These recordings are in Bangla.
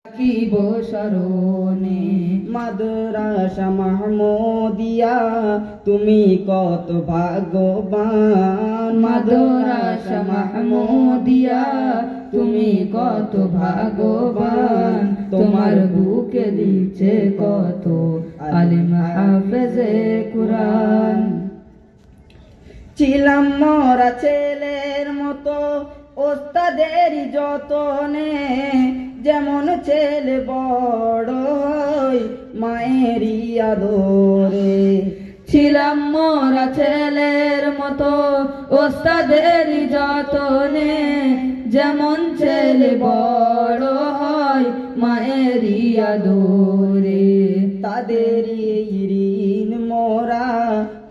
রাখিব স্মরণে। মাদ্রাসা মাহমুদিয়া তুমি কত ভাগ্যবান। মাদ্রাসা মাহমুদিয়া তুমি কত ভাগ্যবান। তোমার বুকে দিচ্ছে কত আলিম হাফেজে কুরআন। ছিলাম মরা ছেলের মতো ওস্তাদের যতনে, যেমন ছেলে বড় হয় মায়েরই আদরে। ছিলাম মোরা ছেলের মতো ওস্তাদের যতনে, যেমন ছেলে বড় হয় মায়েরই আদরে। তাদের এই ঋণ মোরা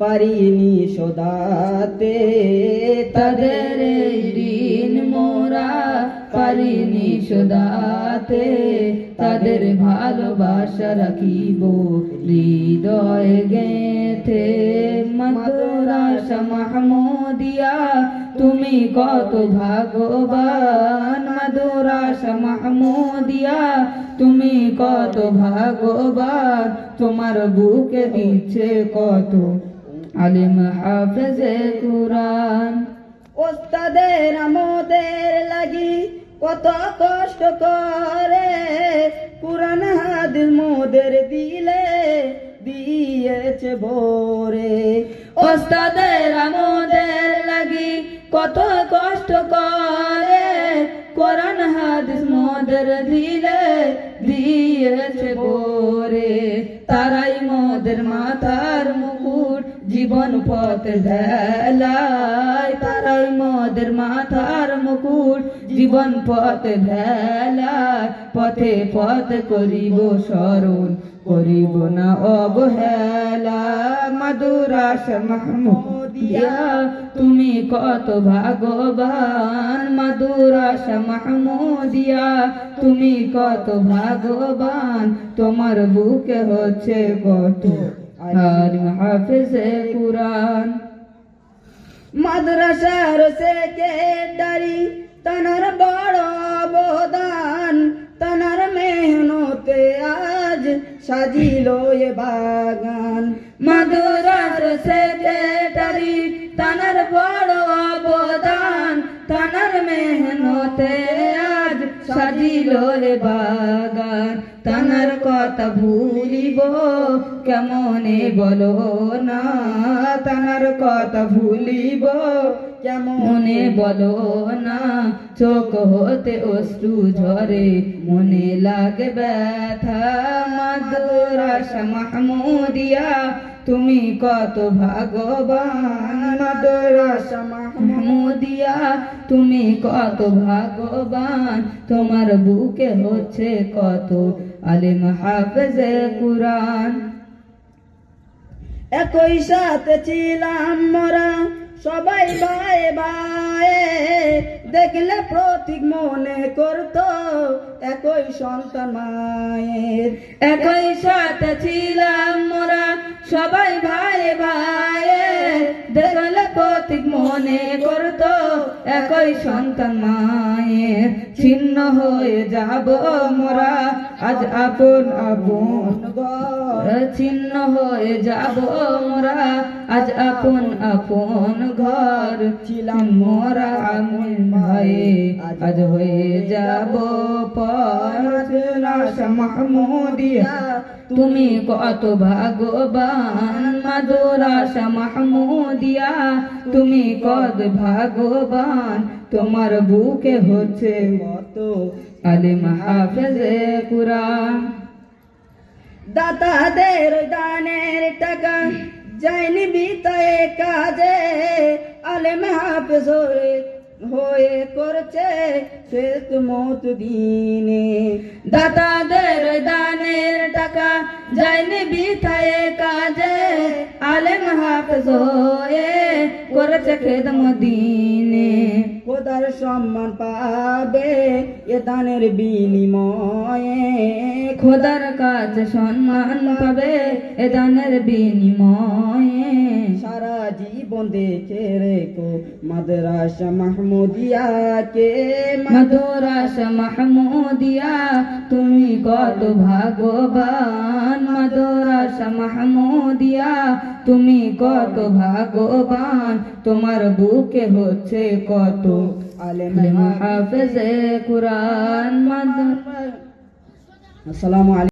পারিনি শোধাতে, তাদের এই ঋণ মোরা পারিনি শোধাতে। তাদের ভালোবাসা রাখিব হৃদয়ে গেঁথে। মাদ্রাসা মাহমুদিয়া তুমি কত ভাগ্যবান। মাদ্রাসা মাহমুদিয়া তুমি কত ভাগ্যবান। তোমার বুকে দিচ্ছে কত আলিম হাফেজে কুরআন। ওস্তাদের আমাদের লাগি কত কষ্ট করে, কুরআন হাদিস মোদের দিলে দিয়েছে ভরে। ওস্তাদের আমাদের লাগি কত কষ্ট করে, কোরআন হাদিস মোদের দিলে দিয়েছে ভরে। তারাই মোদের মাথার মুকুট জীবন পথ ধেলায়। তারাই মোদের মাথার মুকুট জীবন পথ ধেলায়। পথে পথে করিব স্মরণ, করিব না অবহেলা। মাদ্রাসা মাহমুদিয়া তুমি কত ভাগ্যবান। মাদ্রাসা মাহমুদিয়া তুমি কত ভাগ্যবান। তোমার বুকে হচ্ছে কত আলিম হাফেজে কুরআন। মাদ্রাসার সেক্রেটারি তানার বড় অবদান। তানার মেহনতে আজ সাজিল এ বাগান। মাদ্রাসার সেক্রেটারি তানার বড় অবদান। তানার মেহনতে আজ সাজিল এ বাগান। তানার কথা ভুলিব কেমনে বলো না। তানার কথা ভুলিব কেমনে বলো না। চোখ হতে অশ্রু ঝরে মনে লাগে ব্যথা। মাদ্রাসা মাহমুদিয়া তুমি কত ভাগ্যবান। মাদ্রাসা মাহমুদিয়া তুমি কত ভাগ্যবান। তোমার বুকে হচ্ছে কত আলিম হাফেজে কুরআন। একই সাথে ছিলাম মোরা সবাই ভাই ভাই, দেখলে প্রতীক মনে করতো একই সন্তান মায়ের। একই সাথে ছিলাম মোরা সবাই ভাই ভাই, দেখলে প্রতীক মনে করতো একই সন্তান মায়ের। ছিন্ন হয়ে যাব মোরা আজ আপন আপন ঘর। ছিন্ন হয়ে যাব মোরা আজ আপন আপন ঘর। ছিলাম মোরা আমিন ভাই আজ হয়ে যাব পর। মাদ্রাসা মাহমুদিয়া তুমি কত ভাগ্যবান। মাদ্রাসা মাহমুদিয়া তুমি কত ভাগ্যবান। তোমার বুকে হচ্ছে কত আলিম হাফেজে কুরআন। দাতাদের দানের টাকা যায়নি বিতায়ে কাজে, আলেম হাফেজ হয়ে করছে খেদমত দিনে। দাতাদের দানের টাকা যায়নি বিথায়ে কাজে, আলেম হাফেজ হয়ে করেছে খেদমত দিনে। খোদার সম্মান পাবে এ দানের বিনিময়ে। খোদার কাছে সম্মান পাবে এ দানের বিনিময়ে। সারা জীবন দেখে রেখো মাদ্রাসা মাহমুদিয়া কে। মাদ্রাসা মাহমুদিয়া তুমি কত ভাগ্যবান মাদ্রাসা মাহমুদিয়া তুমি কত ভাগ্যবান তোমার বুকে হচ্ছে কত আলেম হাফেজে কুরআন আসসালামু আলাইকুম।